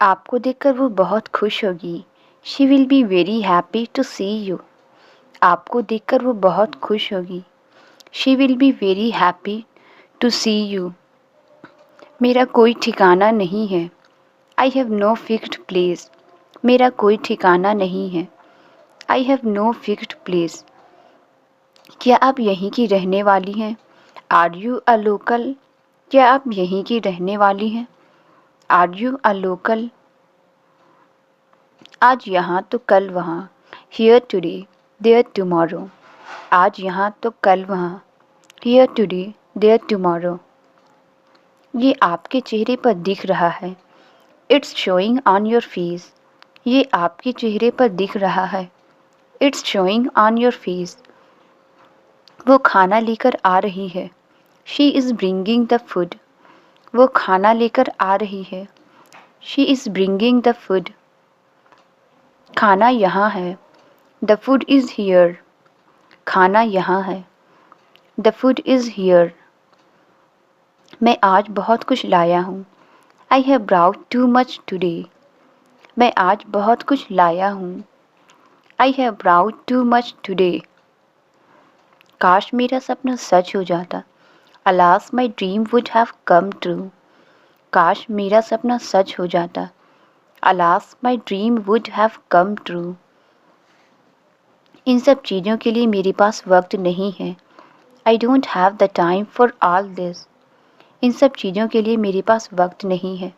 आपको देखकर वो बहुत खुश होगी। She will be very happy to see you. आपको देखकर वो बहुत खुश होगी। She will be very happy to see you. मेरा कोई ठिकाना नहीं है। I have no fixed place. मेरा कोई ठिकाना नहीं है। I have no fixed place. क्या आप यहीं की रहने वाली हैं? Are you a local? क्या आप यहीं की रहने वाली हैं? Are you a local? आज यहाँ तो कल वहाँ। Here today there tomorrow. आज यहाँ तो कल वहाँ। Here today there tomorrow. ये आपके चेहरे पर दिख रहा है। It's showing on your face. ये आपके चेहरे पर दिख रहा है। It's showing on your face. वो खाना लेकर आ रही है। She is bringing the food. वो खाना लेकर आ रही है। She is bringing the food. खाना यहाँ है। The food is here. खाना यहाँ है। The food is here. मैं आज बहुत कुछ लाया हूँ। I have brought too much today. मैं आज बहुत कुछ लाया हूँ। I have brought too much today. काश मेरा सपना सच हो जाता। Alas my dream would have come true. काश मेरा सपना सच हो जाता। Alas my dream would have come true. इन सब चीज़ों के लिए मेरे पास वक्त नहीं है। I don't have the time for all this. इन सब चीज़ों के लिए मेरे पास वक्त नहीं है।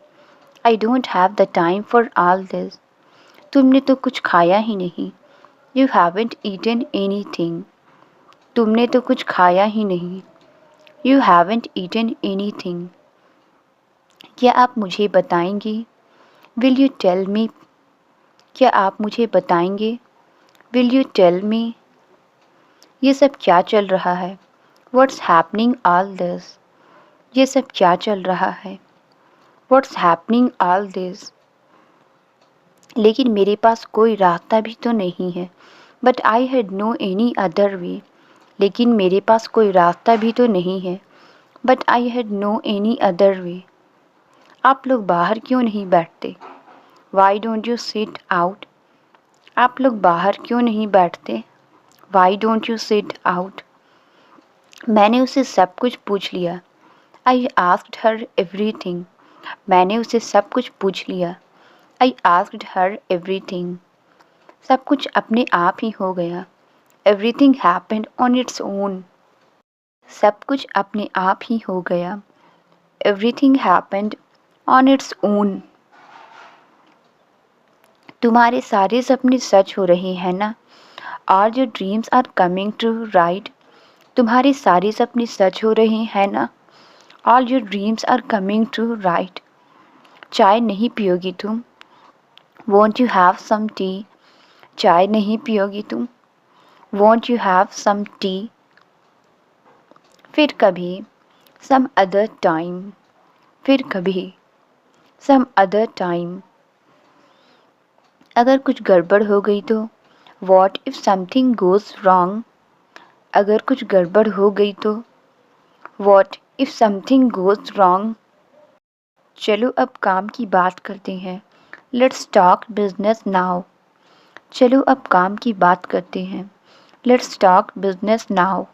I don't have the time for all this. तुमने तो कुछ खाया ही नहीं। You haven't eaten anything. तुमने तो कुछ खाया ही नहीं। You haven't eaten anything. क्या आप मुझे बताएंगे? Will you tell me? क्या आप मुझे बताएंगे? Will you tell me? ये सब क्या चल रहा है? What's happening all this? ये सब क्या चल रहा है? What's happening all this? लेकिन मेरे पास कोई रास्ता भी तो नहीं है। But I had no any other way. लेकिन मेरे पास कोई रास्ता भी तो नहीं है। But I had no any other way. आप लोग बाहर क्यों नहीं बैठते? Why don't you sit out? आप लोग बाहर क्यों नहीं बैठते? Why don't you sit out? मैंने उसे सब कुछ पूछ लिया। I asked her everything. मैंने उसे सब कुछ पूछ लिया। I asked her everything. सब कुछ अपने आप ही हो गया। Everything happened on its own. सब कुछ अपने आप ही हो गया। Everything happened on its own. तुम्हारे सारे सपने सच हो रहे हैं ना? All your dreams are coming true, right? तुम्हारे सारे सपने सच हो रहे हैं ना? All your dreams are coming true, right? चाय नहीं पियोगी तुम? Won't you have some tea? चाय नहीं पियोगी तुम? Won't you have some tea? फिर कभी, some other time. फिर कभी, some other time. अगर कुछ गड़बड़ हो गई तो? What if something goes wrong? अगर कुछ गड़बड़ हो गई तो? What if something goes wrong? चलो अब काम की बात करते हैं। Let's talk business now. चलो अब काम की बात करते हैं। Let's talk business now.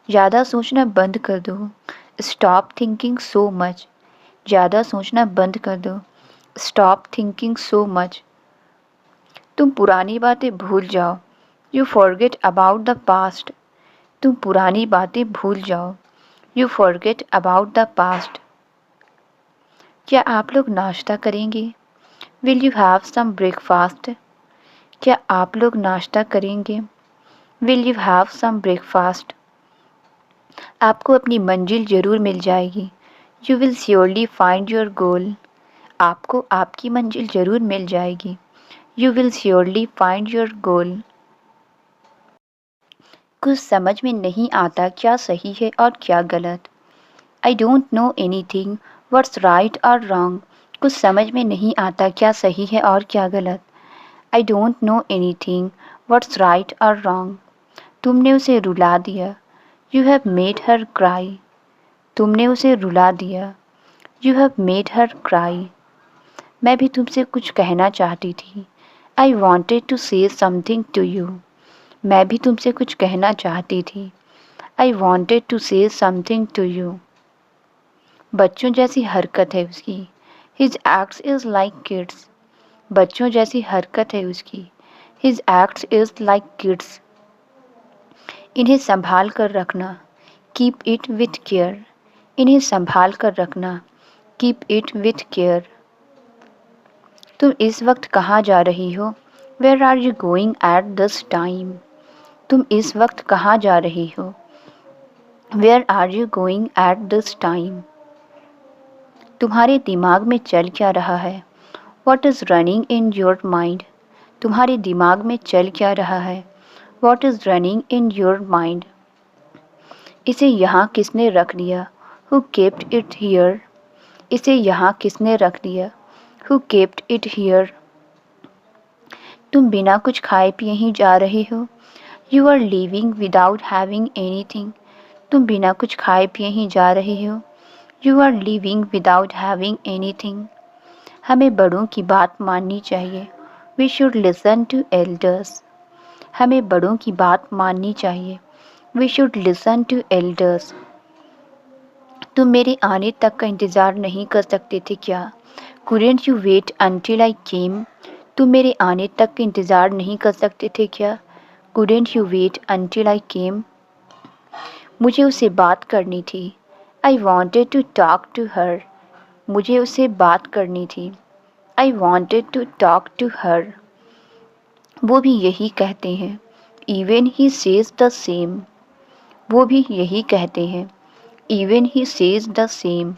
ज़्यादा सोचना बंद कर दो। Stop thinking so much. ज़्यादा सोचना बंद कर दो। Stop thinking so much. तुम पुरानी बातें भूल जाओ। You forget about the past. तुम पुरानी बातें भूल जाओ। You forget about the past. क्या आप लोग नाश्ता करेंगे? Will you have some breakfast? क्या आप लोग नाश्ता करेंगे? Will you have some breakfast? आपको अपनी मंजिल ज़रूर मिल जाएगी। You will surely find your goal. आपको आपकी मंजिल ज़रूर मिल जाएगी। You will surely find your goal. कुछ समझ में नहीं आता क्या सही है और क्या गलत। I don't know anything what's right or wrong. कुछ समझ में नहीं आता क्या सही है और क्या गलत। I don't know anything what's right or wrong. तुमने उसे रुला दिया। You have made her cry. तुमने उसे रुला दिया। You have made her cry. मैं भी तुमसे कुछ कहना चाहती थी। I wanted to say something to you. मैं भी तुमसे कुछ कहना चाहती थी। I wanted to say something to you. बच्चों जैसी हरकत है उसकी। His acts is like kids. बच्चों जैसी हरकत है उसकी। His acts is like kids. इन्हें संभाल कर रखना। Keep it with care. इन्हें संभाल कर रखना। Keep it with care. तुम इस वक्त कहाँ जा रही हो? Where are you going at this time? तुम इस वक्त कहाँ जा रही हो? Where are you going at this time? तुम्हारे दिमाग में चल क्या रहा है? What is running in your mind? तुम्हारे दिमाग में चल क्या रहा है? What is running in your mind? इसे यहाँ किसने रख दिया? Who kept it here? इसे यहाँ किसने रख दिया? Who kept it here? तुम बिना कुछ खाए पिए ही जा रही हो। You are leaving without having anything. तुम बिना कुछ खाए पिए ही जा रही हो। You are leaving without having anything. हमें बड़ों की बात माननी चाहिए। We should listen to elders. हमें बड़ों की बात माननी चाहिए। We should listen to elders. तुम मेरे आने तक का इंतज़ार नहीं कर सकते थे क्या? Couldn't you wait until I came? तुम मेरे आने तक का इंतज़ार नहीं कर सकते थे क्या? Couldn't you wait until I came? मुझे उससे बात करनी थी। I wanted to talk to her. मुझे उससे बात करनी थी। I wanted to talk to her. वो भी यही कहते हैं। Even he says the same. वो भी यही कहते हैं। Even he says the same.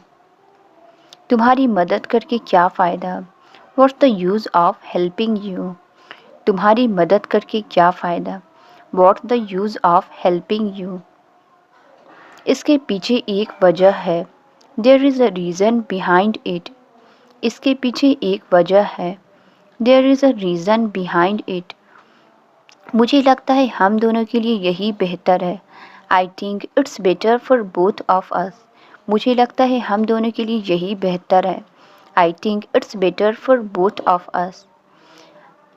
तुम्हारी मदद करके क्या फ़ायदा? What's the use of helping you? तुम्हारी मदद करके क्या फ़ायदा? What's the use of helping you? इसके पीछे एक वजह है। There is a reason behind it. इसके पीछे एक वजह है। There is a reason behind it. मुझे लगता है हम दोनों के लिए यही बेहतर है। I think it's better for both of अस। मुझे लगता है हम दोनों के लिए यही बेहतर है। I think it's better for both of us.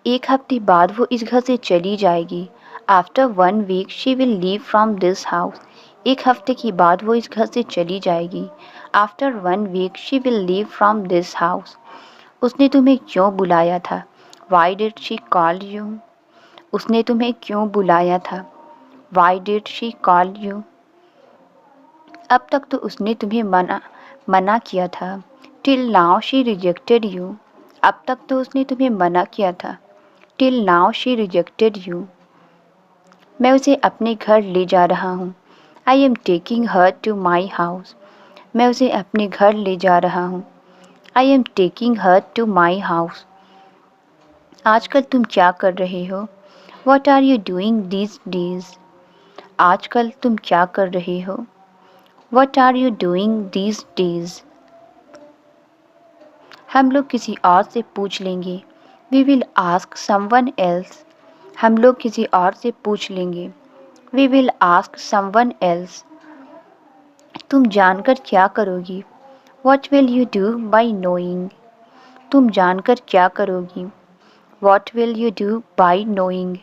एक हफ्ते बाद वो इस घर से चली जाएगी। After 1 week she will leave from this house. एक हफ्ते के बाद वो इस घर से चली जाएगी। After 1 week she will leave from this house. उसने तुम्हें क्यों बुलाया था? Why did she call you? उसने तुम्हें क्यों बुलाया था? Why did she call you? अब तक तो उसने तुम्हें मना किया था। Till now she rejected you. अब तक तो उसने तुम्हें मना किया था। Till now she rejected you. मैं उसे अपने घर ले जा रहा हूँ। I am taking her to my house. मैं उसे अपने घर ले जा रहा हूँ। I am taking her to my house. आजकल तुम क्या कर रहे हो? What are you doing these days? आजकल तुम क्या कर रहे हो? What are you doing these days? हम लोग किसी और से पूछ लेंगे। We will ask someone else. हम लोग किसी और से पूछ लेंगे। We will ask someone else. तुम जानकर क्या करोगी? What will you do by knowing? तुम जानकर क्या करोगी? What will you do by knowing?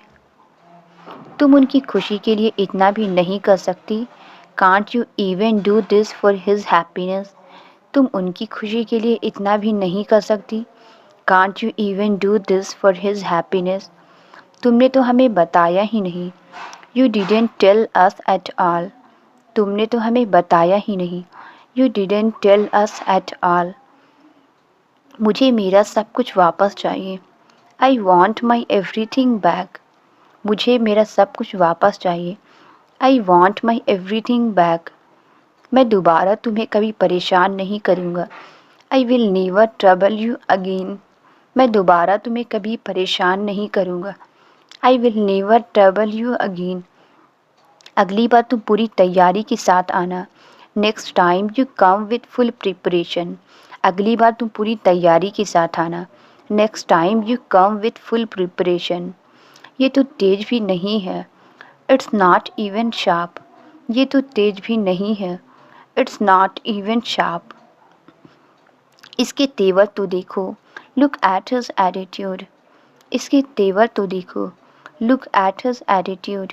तुम उनकी खुशी के लिए इतना भी नहीं कर सकती। Can't you even do this for his happiness? तुम उनकी खुशी के लिए इतना भी नहीं कर सकती। Can't you even do this for his happiness? तुमने तो हमें बताया ही नहीं। You didn't tell us at all. तुमने तो हमें बताया ही नहीं। You didn't tell us at all. मुझे मेरा सब कुछ वापस चाहिए। I want my everything back. मुझे मेरा सब कुछ वापस चाहिए। I want my everything back. मैं दोबारा तुम्हें कभी परेशान नहीं करूँगा। I will never trouble you again. मैं दोबारा तुम्हें कभी परेशान नहीं करूँगा। I will never trouble you again. अगली बार तुम पूरी तैयारी के साथ आना। Next time you come with full preparation. अगली बार तुम पूरी तैयारी के साथ आना। Next time you come with full preparation. ये तो तेज भी नहीं है। It's not even sharp. ये तो तेज भी नहीं है। It's not even sharp. इसके तेवर तो देखो। लुक एट हिज एटीट्यूड, इसके तेवर तो देखो। लुक एट हिज एटीट्यूड,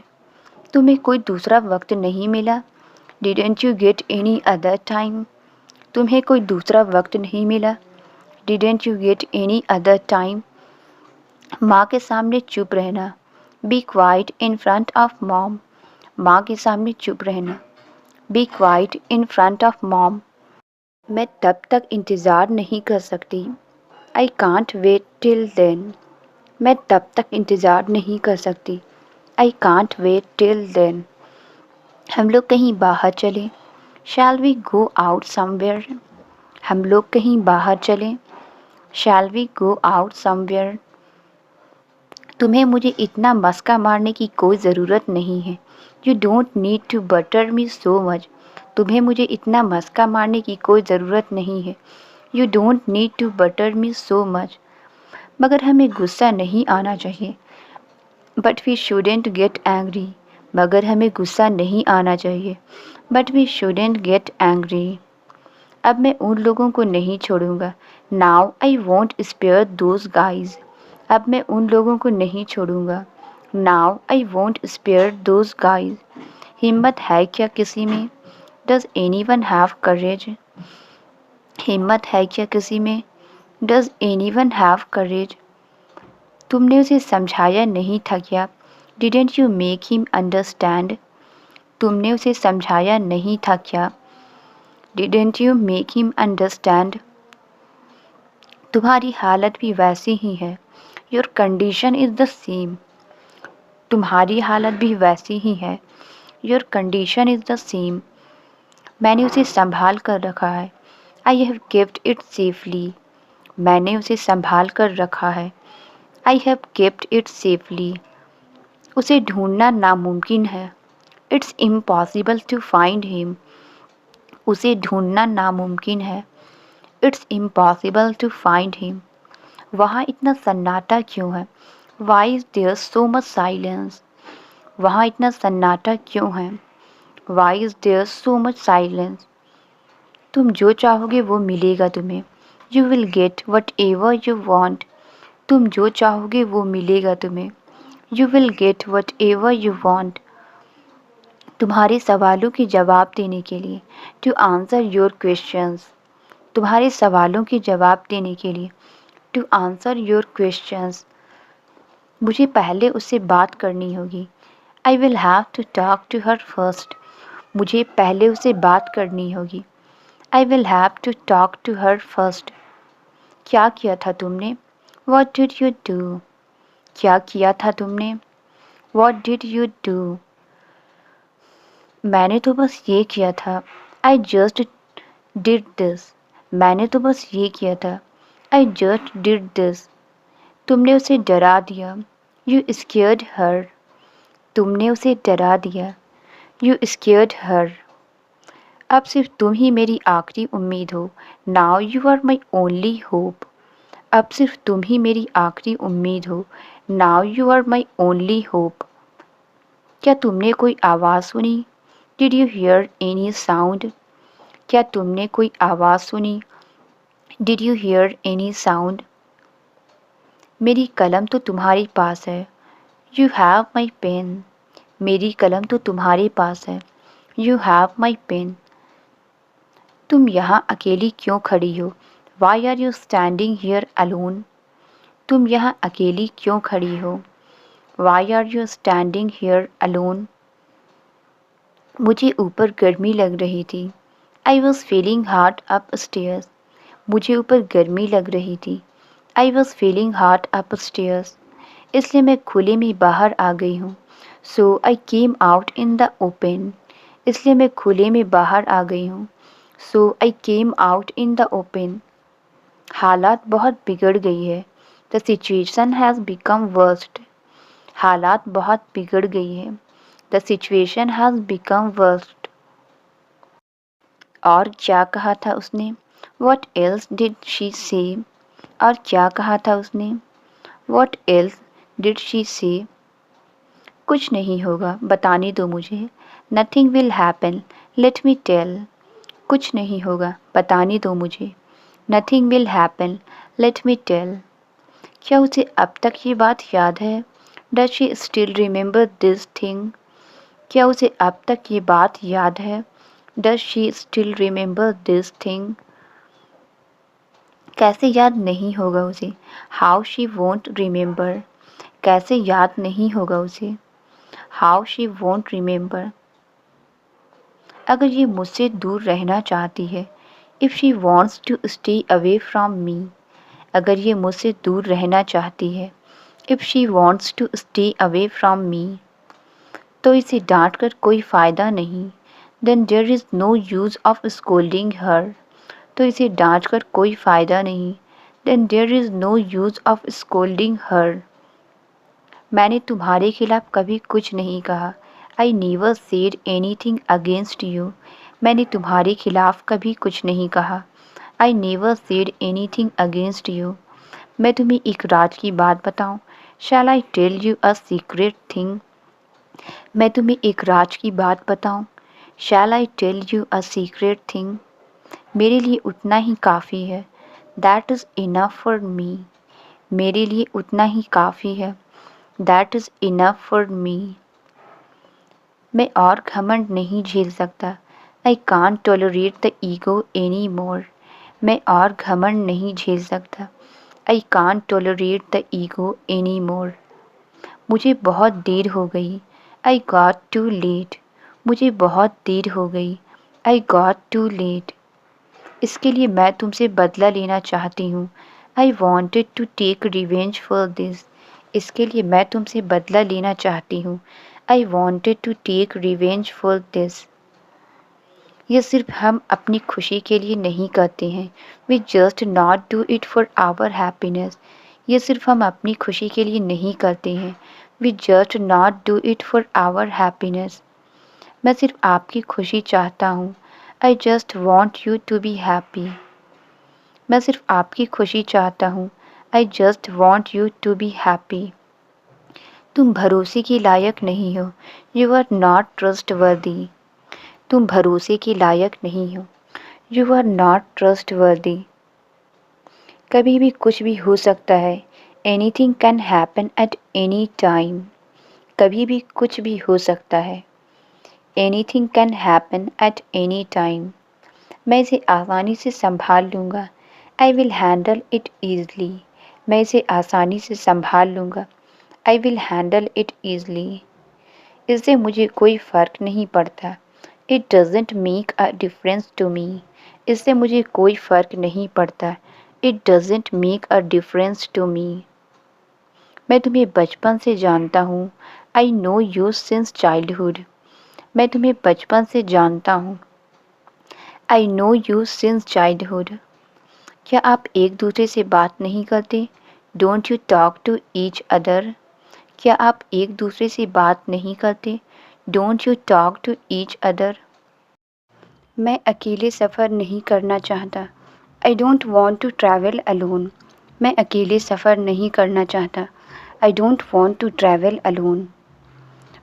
तुम्हें कोई दूसरा वक्त नहीं मिला? Didn't you get any other time, तुम्हें कोई दूसरा वक्त नहीं मिला? Didn't you get any other time. माँ के सामने चुप रहना, be quiet in front of mom, माँ के सामने चुप रहना, be quiet in front of mom. मैं तब तक इंतज़ार नहीं कर सकती, I can't wait till then, मैं तब तक इंतज़ार नहीं कर सकती, I can't wait till then. हम लोग कहीं बाहर चलें, shall we go out somewhere, हम लोग कहीं बाहर चलें, shall we go out somewhere. तुम्हें मुझे इतना मस्का मारने की कोई ज़रूरत नहीं है, you don't need to butter me so much, तुम्हें मुझे इतना मस्का मारने की कोई ज़रूरत नहीं है, you don't need to butter me so much. मगर हमें गुस्सा नहीं आना चाहिए, but we shouldn't get angry, मगर हमें गुस्सा नहीं आना चाहिए, but we shouldn't get angry. अब मैं उन लोगों को नहीं छोड़ूंगा, now I won't spare those guys, अब मैं उन लोगों को नहीं छोड़ूंगा, now I won't spare those guys. हिम्मत है क्या किसी में? डज एनी वन हैव करेज, हिम्मत है क्या किसी में? डज एनी वन हैव करेज। तुमने उसे समझाया नहीं था क्या? Didn't you make him understand, तुमने उसे समझाया नहीं था क्या? Didn't you make him understand. तुम्हारी हालत भी वैसी ही है, your condition is the same, तुम्हारी हालत भी वैसी ही है, your condition is the same. मैंने उसे संभाल कर रखा है, I have kept it safely, मैंने उसे संभाल कर रखा है, I have kept it safely. उसे ढूंढना नामुमकिन है, it's impossible to find him, उसे ढूंढना नामुमकिन है, it's impossible to find him. वहाँ इतना सन्नाटा क्यों है? Why is there so much silence, वहाँ इतना सन्नाटा क्यों है? Why is there so much silence. तुम जो चाहोगे वो मिलेगा तुम्हें, you will get whatever you want, तुम जो चाहोगे वो मिलेगा तुम्हें, you will get whatever you want. तुम्हारे सवालों के जवाब देने के लिए, टू आंसर योर क्वेश्चंस, तुम्हारे सवालों के जवाब देने के लिए, टू आंसर योर क्वेश्चंस। मुझे पहले उससे बात करनी होगी, I will have to talk to her first, मुझे पहले उससे बात करनी होगी, I will have to talk to her first. क्या किया था तुमने? वॉट डिड यू डू, क्या किया था तुमने? What did you do. मैंने तो बस ये किया था, आई जस्ट डिड दिस, मैंने तो बस ये किया था, आई जस्ट डिड दिस। तुमने उसे डरा दिया, यू स्केयर्ड हर, तुमने उसे डरा दिया, यू स्केयर्ड हर। अब सिर्फ तुम ही मेरी आखिरी उम्मीद हो, now you are my only hope, अब सिर्फ तुम ही मेरी आखिरी उम्मीद हो, now you are my only hope. क्या तुमने कोई आवाज़ सुनी? Did you hear any sound, क्या तुमने कोई आवाज़ सुनी? Did you hear any sound. मेरी कलम तो तुम्हारे पास है, यू हैव माई पेन, मेरी कलम तो तुम्हारे पास है, यू हैव माई पेन। तुम यहाँ अकेली क्यों खड़ी हो? Why are you standing here alone, तुम यहाँ अकेली क्यों खड़ी हो? Why are you standing here alone. मुझे ऊपर गर्मी लग रही थी, I was feeling hot upstairs, मुझे ऊपर गर्मी लग रही थी, I was feeling hot upstairs, इसलिए मैं खुले में बाहर आ गई हूँ, so I came out in the open, इसलिए मैं खुले में बाहर आ गई हूँ, so I came out in the open. हालात बहुत बिगड़ गई है, the situation has become worst, हालात बहुत बिगड़ गई है, the situation has become worst. और क्या कहा था उसने? वॉट एल्स डिड शी से, और क्या कहा था उसने? वॉट एल्स डिड शी से। कुछ नहीं होगा, बताने दो मुझे, nothing will happen, let me tell, कुछ नहीं होगा, बताने दो मुझे, nothing will happen, let me tell, क्या उसे अब तक ये बात याद है? Does she still remember this thing, क्या उसे अब तक ये बात याद है? Does she still remember this thing, कैसे याद नहीं होगा उसे? हाउ शी वोंट रिमेंबर, कैसे याद नहीं होगा उसे? हाउ शी वोंट रिमेंबर, अगर ये मुझसे दूर रहना चाहती है, if she wants to stay away from me, अगर ये मुझसे दूर रहना चाहती है, if she wants to stay away from me, तो इसे डांट कर कोई फ़ायदा नहीं, then there is no use of scolding her, तो इसे डांट कर कोई फ़ायदा नहीं, then there is no use of scolding her, मैंने तुम्हारे खिलाफ कभी कुछ नहीं कहा, I never said anything against you, मैंने तुम्हारे खिलाफ कभी कुछ नहीं कहा, I never said anything against you, मैं तुम्हें एक राज की बात बताऊं, shall I tell you a secret thing, मैं तुम्हें एक राज की बात बताऊं, shall I tell you a secret thing, मेरे लिए उतना ही काफ़ी है, that is enough for me, मेरे लिए उतना ही काफ़ी है, that is enough for me, मैं और घमंड नहीं झेल सकता, I can't tolerate the ego any more, मैं और घमंड नहीं झेल सकता, I can't tolerate the ego any more, मुझे बहुत देर हो गई, आई गॉट टू लेट, मुझे बहुत देर हो गई, आई गॉट टू लेट, इसके लिए मैं तुमसे बदला लेना चाहती हूँ, I wanted to take revenge for this, इसके लिए मैं तुमसे बदला लेना चाहती हूँ, I wanted to take revenge for this, ये सिर्फ हम अपनी खुशी के लिए नहीं करते हैं, we just not do it for our happiness, ये सिर्फ हम अपनी खुशी के लिए नहीं करते हैं, we just not do it for our happiness, मैं सिर्फ आपकी खुशी चाहता हूँ, I just want you to be happy, मैं सिर्फ आपकी खुशी चाहता हूँ, I just want you to be happy, तुम भरोसे के लायक नहीं हो, यू आर नॉट ट्रस्टवर्दी, तुम भरोसे के लायक नहीं हो, यू आर नॉट ट्रस्टवर्दी, कभी भी कुछ भी हो सकता है, anything can happen at any time, कभी भी कुछ भी हो सकता है, anything can happen at any time, मैं इसे आसानी से संभाल लूँगा, I will handle it easily, मैं इसे आसानी से संभाल लूँगा, I will handle it easily, इससे मुझे कोई फ़र्क नहीं पड़ता, it doesn't make a difference to me, इससे मुझे कोई फ़र्क नहीं पड़ता, it doesn't make a difference to मी, मैं तुम्हें बचपन से जानता हूँ, I know you since childhood, मैं तुम्हें बचपन से जानता हूँ, I know you since childhood, क्या आप एक दूसरे से बात नहीं करते? Don't you talk to each other, क्या आप एक दूसरे से बात नहीं करते? Don't you talk to each other, मैं अकेले सफ़र नहीं करना चाहता, I don't want to travel alone, मैं अकेले सफ़र नहीं करना चाहता, I don't want to travel alone,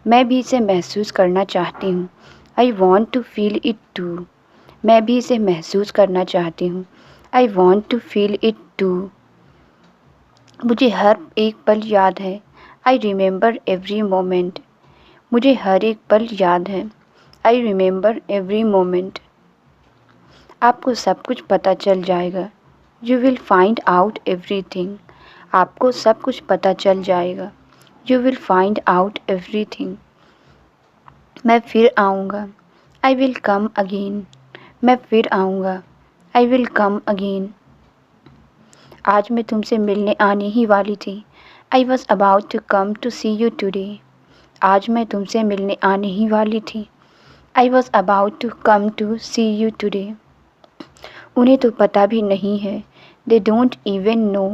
मैं भी इसे महसूस करना चाहती हूँ, I want to feel it too, मैं भी इसे महसूस करना चाहती हूँ, I want to feel it too, मुझे हर एक पल याद है, आई रिमेंबर एवरी मोमेंट, मुझे हर एक पल याद है, आई रिमेंबर एवरी मोमेंट, आपको सब कुछ पता चल जाएगा, you will find out everything, आपको सब कुछ पता चल जाएगा, you will find out everything, मैं फिर आऊँगा, आई विल कम अगेन, मैं फिर आऊँगा, आई विल कम अगेन, आज मैं तुमसे मिलने आने ही वाली थी, I was about to come to see you today, आज मैं तुमसे मिलने आने ही वाली थी, I was about to come to see you today, उन्हें तो पता भी नहीं है, दे डोंट इवन नो,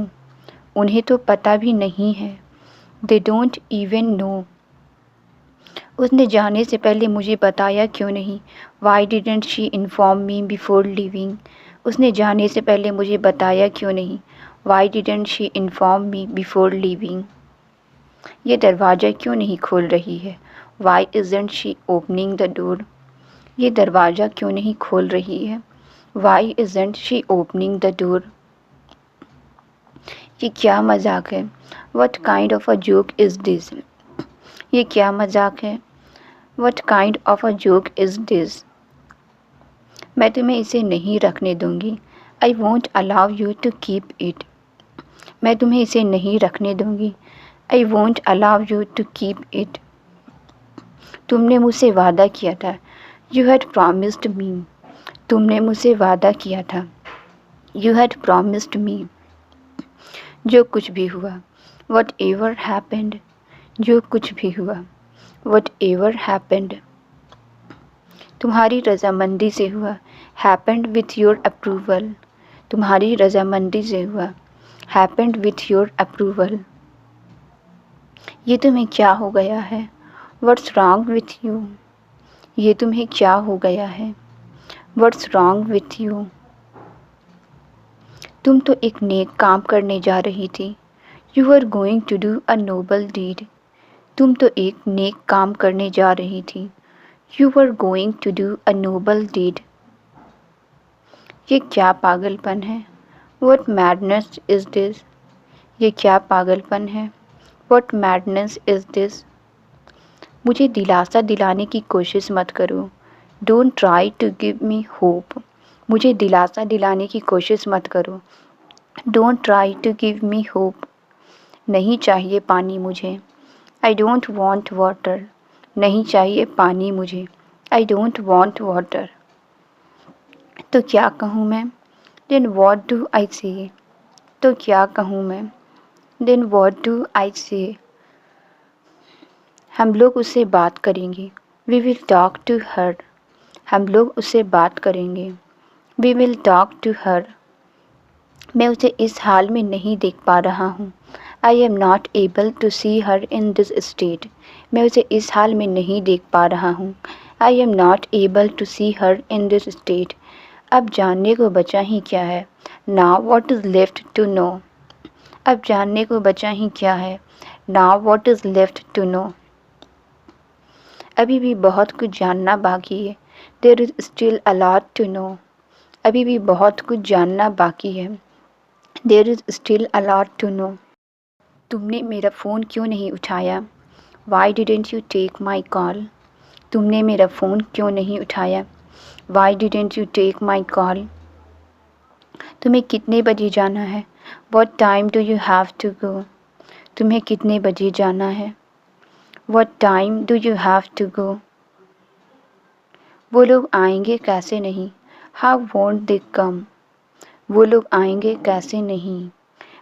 उन्हें तो पता भी नहीं है, दे डोंट इवन नो, उसने जाने से पहले मुझे बताया क्यों नहीं, why didn't she inform me before leaving, उसने जाने से पहले मुझे बताया क्यों नहीं, why didn't she inform me before leaving, ये दरवाज़ा क्यों नहीं खोल रही है, why isn't she opening the door, ये दरवाज़ा क्यों नहीं खोल रही है, why isn't she opening the door, कि क्या मजाक है। What kind of a joke is this. ये क्या मजाक है। What kind of a joke is this. मैं तुम्हें इसे नहीं रखने दूंगी। I won't allow you to keep it. मैं तुम्हें इसे नहीं रखने दूंगी। I won't allow you to keep it. तुमने मुझसे वादा किया था। You had promised me. तुमने मुझसे वादा किया था। You had promised me. जो कुछ भी हुआ। Whatever happened. जो कुछ भी हुआ। Whatever happened. तुम्हारी रजामंदी से हुआ। Happened with your approval. तुम्हारी रजामंदी से हुआ। Happened with your approval. ये तुम्हें क्या हो गया है। What's wrong with you. ये तुम्हें क्या हो गया है। What's wrong with you. तुम तो एक नेक काम करने जा रही थी। You are going to do a noble deed. तुम तो एक नेक काम करने जा रही थी। You are going to do a noble deed. ये क्या पागलपन है। What madness is this. ये क्या पागलपन है। What madness is this. मुझे दिलासा दिलाने की कोशिश मत करो। Don't try to give me hope. मुझे दिलासा दिलाने की कोशिश मत करो। Don't try to give me hope. नहीं चाहिए पानी मुझे। I don't want water. नहीं चाहिए पानी मुझे। I don't want water. तो क्या कहूँ मैं। देन वॉट डू आई से। तो क्या कहूँ मैं। देन वॉट डू आई से। हम लोग उससे बात करेंगे। We will talk to her. हम लोग उससे बात करेंगे। We will talk to her. मैं उसे इस हाल में नहीं देख पा रहा हूँ। I am not able to see her in this state. मैं उसे इस हाल में नहीं देख पा रहा हूँ। I am not able to see her in this state. अब जानने को बचा ही क्या है। Now what is left to know. अब जानने को बचा ही क्या है। Now what is left to know. अभी भी बहुत कुछ जानना बाकी है। There is still a lot to know. अभी भी बहुत कुछ जानना बाकी है। There is still a lot to know. तुमने मेरा फ़ोन क्यों नहीं उठाया। Why didn't you take my call. तुमने मेरा फ़ोन क्यों नहीं उठाया। Why didn't you take my call. तुम्हें कितने बजे जाना है। What time do you have to go. तुम्हें कितने बजे जाना है। What time do you have to go. वो लोग आएंगे कैसे नहीं। How won't they come. वो लोग आएंगे कैसे नहीं।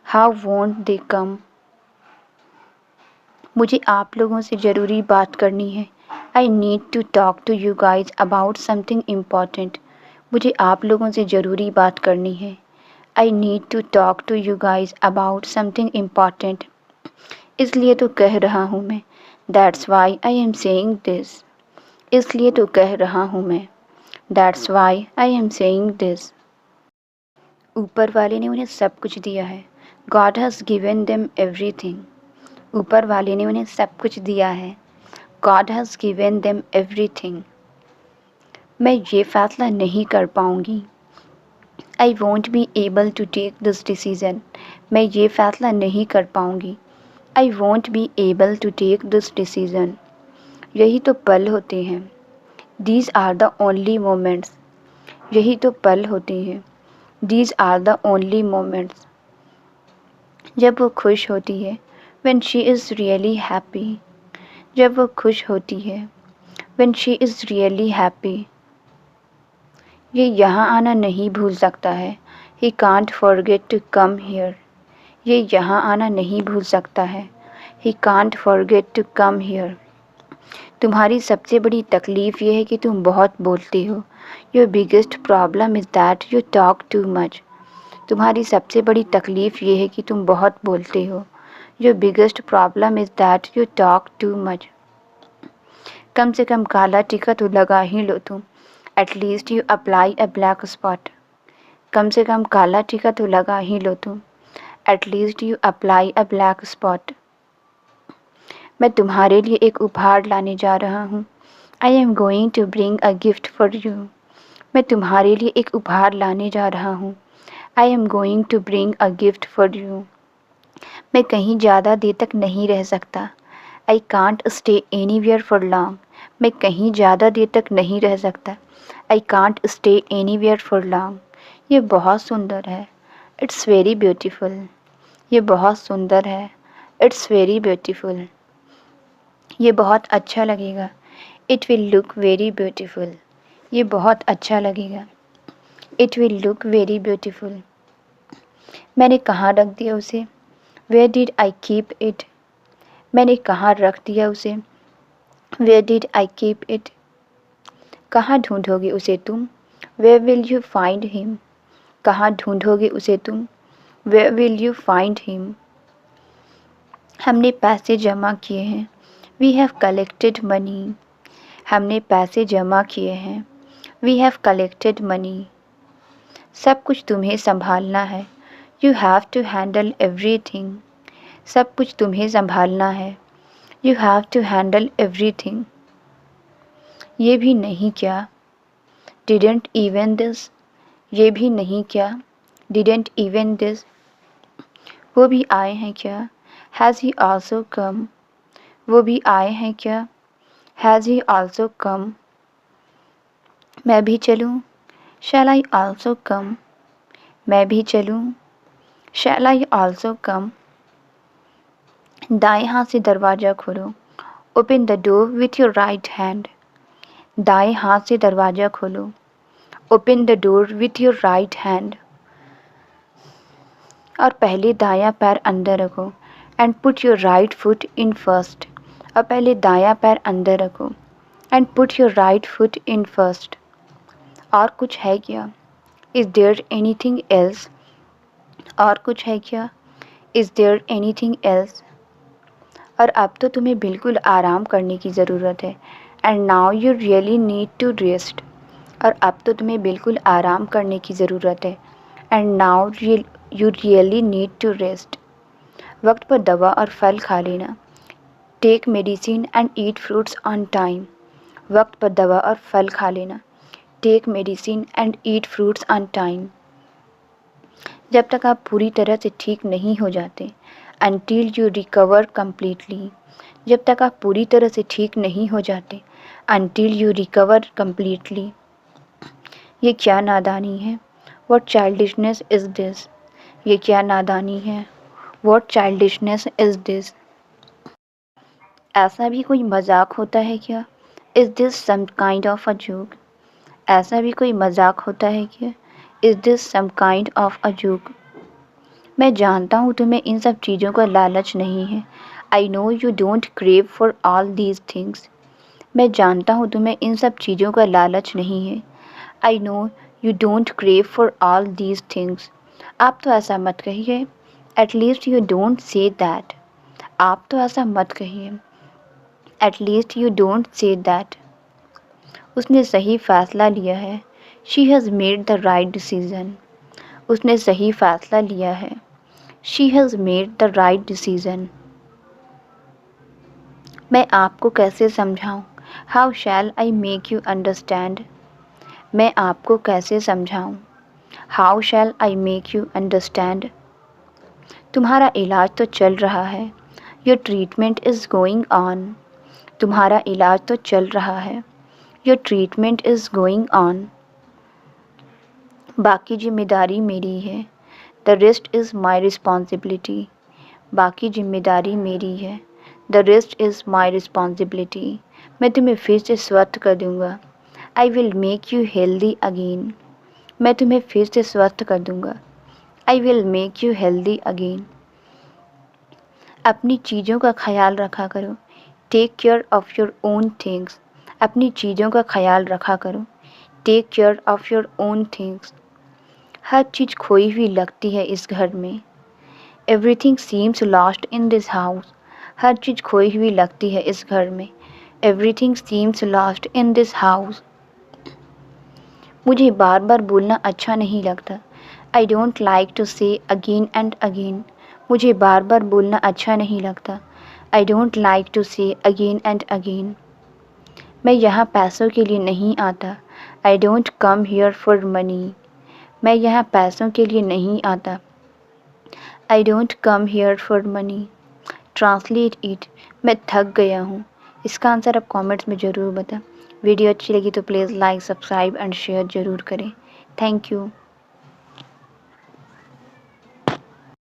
How won't they come. मुझे आप लोगों से ज़रूरी बात करनी है। I need to talk to you guys about something important. मुझे आप लोगों से ज़रूरी बात करनी है। I need to talk to you guys about something important. इसलिए तो कह रहा हूँ मैं। That's why I am saying this. इसलिए तो कह रहा हूँ मैं। That's why I am saying this. ऊपर वाले ने उन्हें सब कुछ दिया है। God has given them everything. ऊपर वाले ने उन्हें सब कुछ दिया है। God has given them everything. मैं ये फ़ैसला नहीं कर पाऊँगी। I won't be able to take this decision. मैं ये फ़ैसला नहीं कर पाऊँगी। I won't be able to take this decision. यही तो पल होते हैं। These are the only moments. यही तो पल होते हैं। These are the only moments. जब वो खुश होती है। When she is really happy. जब वो खुश होती है। When she is really happy. ये यहाँ आना नहीं भूल सकता है। He can't forget to come here. ये यहाँ आना नहीं भूल सकता है। He can't forget to come here. तुम्हारी सबसे बड़ी तकलीफ़ ये है कि तुम बहुत बोलती हो। Your biggest problem is that you talk too much. तुम्हारी सबसे बड़ी तकलीफ़ ये है कि तुम बहुत बोलते हो। Your biggest problem is that you talk too much. कम से कम काला टीका तो लगा ही लो तुम। At least you apply a black spot. कम से कम काला टीका तो लगा ही लो तुम। At least you apply a black spot. मैं तुम्हारे लिए एक उपहार लाने जा रहा हूँ। I am going to bring a gift for you. मैं तुम्हारे लिए एक उपहार लाने जा रहा हूँ। I am going to bring a gift for you. मैं कहीं ज़्यादा देर तक नहीं रह सकता। I can't stay anywhere for long. मैं कहीं ज़्यादा देर तक नहीं रह सकता। I can't stay anywhere for long. ये बहुत सुंदर है। It's very beautiful. ये बहुत सुंदर है। It's very beautiful. ये बहुत अच्छा लगेगा। It will look very beautiful. ये बहुत अच्छा लगेगा। It will look very beautiful. मैंने कहाँ रख दिया उसे? Where did I keep it? मैंने कहाँ रख दिया उसे? Where did I keep it? कहाँ ढूंढोगे उसे तुम? Where will you find him? कहाँ ढूंढोगे उसे तुम? Where will you find him? हमने पैसे जमा किए हैं। We have collected money. हमने पैसे जमा किए हैं। We have collected money. सब कुछ तुम्हें संभालना है। You have to handle everything. सब कुछ तुम्हें संभालना है। You have to handle everything. ये भी नहीं क्या? Didn't even this. ये भी नहीं क्या? Didn't even this. वो भी आए हैं क्या? Has he also come. वो भी आए हैं क्या? Has he also come. मैं भी चलूँ? Shall I also come. मैं भी चलूँ? Shall I also come. दाएं हाथ से दरवाज़ा खोलो। Open the door with your right hand. दाएं हाथ से दरवाज़ा खोलो। Open the door with your right hand. और पहले दायां पैर अंदर रखो। And put your right foot in first. और पहले दायां पैर अंदर रखो। And put your right foot in first. और कुछ है क्या? Is there anything else? और कुछ है क्या? Is there anything else? और अब तो तुम्हें बिल्कुल आराम करने की ज़रूरत है। And now you really need to rest. और अब तो तुम्हें बिल्कुल आराम करने की ज़रूरत है। And now you really need to rest. वक्त पर दवा और फल खा लेना। Take medicine and eat fruits on time. वक्त पर दवा और फल खा लेना। Take medicine and eat fruits on time. जब तक आप पूरी तरह से ठीक नहीं हो जाते। Until you recover completely. जब तक आप पूरी तरह से ठीक नहीं हो जाते। Until you recover completely. ये क्या नादानी है? What childishness is this. ये क्या नादानी है? What childishness is this. ऐसा भी कोई मजाक होता है क्या? Is this some kind of a joke. ऐसा भी कोई मजाक होता है क्या? Is this some kind of a joke. मैं जानता हूँ तुम्हें इन सब चीज़ों का लालच नहीं है। आई know you don't crave for all these things. मैं जानता हूँ तुम्हें इन सब चीज़ों का लालच नहीं है। आई know you don't crave for all these things. आप तो ऐसा मत कहिए। At least you don't say that. आप तो ऐसा मत कहिए। At least you don't say that. उसने सही फ़ैसला लिया है। She has made the right decision. उसने सही फ़ैसला लिया है। She has made the right decision. मैं आपको कैसे समझाऊँ? How shell I make you understand. मैं आपको कैसे समझाऊँ? How shell I make you understand. तुम्हारा इलाज तो चल रहा है। Your treatment is going on. तुम्हारा इलाज तो चल रहा है। Your treatment is going on. बाकी जिम्मेदारी मेरी है। The rest is my responsibility. बाकी जिम्मेदारी मेरी है। The rest is my responsibility. मैं तुम्हें फिर से स्वस्थ कर दूँगा। I will make you healthy again. मैं तुम्हें फिर से स्वस्थ कर दूँगा। I will make you healthy again. अपनी चीज़ों का ख्याल रखा करो। Take care of your own things. अपनी चीज़ों का ख्याल रखा करो। Take care of your own things. हर चीज़ खोई हुई लगती है इस घर में। Everything seems lost in this house. हर चीज़ खोई हुई लगती है इस घर में। Everything seems lost in this house. मुझे बार बार बोलना अच्छा नहीं लगता। I don't like to say again and again. मुझे बार बार बोलना अच्छा नहीं लगता। I don't like to say again and again. मैं यहाँ पैसों के लिए नहीं आता। I don't come here for money. मैं यहाँ पैसों के लिए नहीं आता। I don't come here for money. Translate it, मैं थक गया हूँ। इसका आंसर आप कमेंट्स में ज़रूर बताएं। वीडियो अच्छी लगी तो please like, subscribe and share ज़रूर करें। Thank you.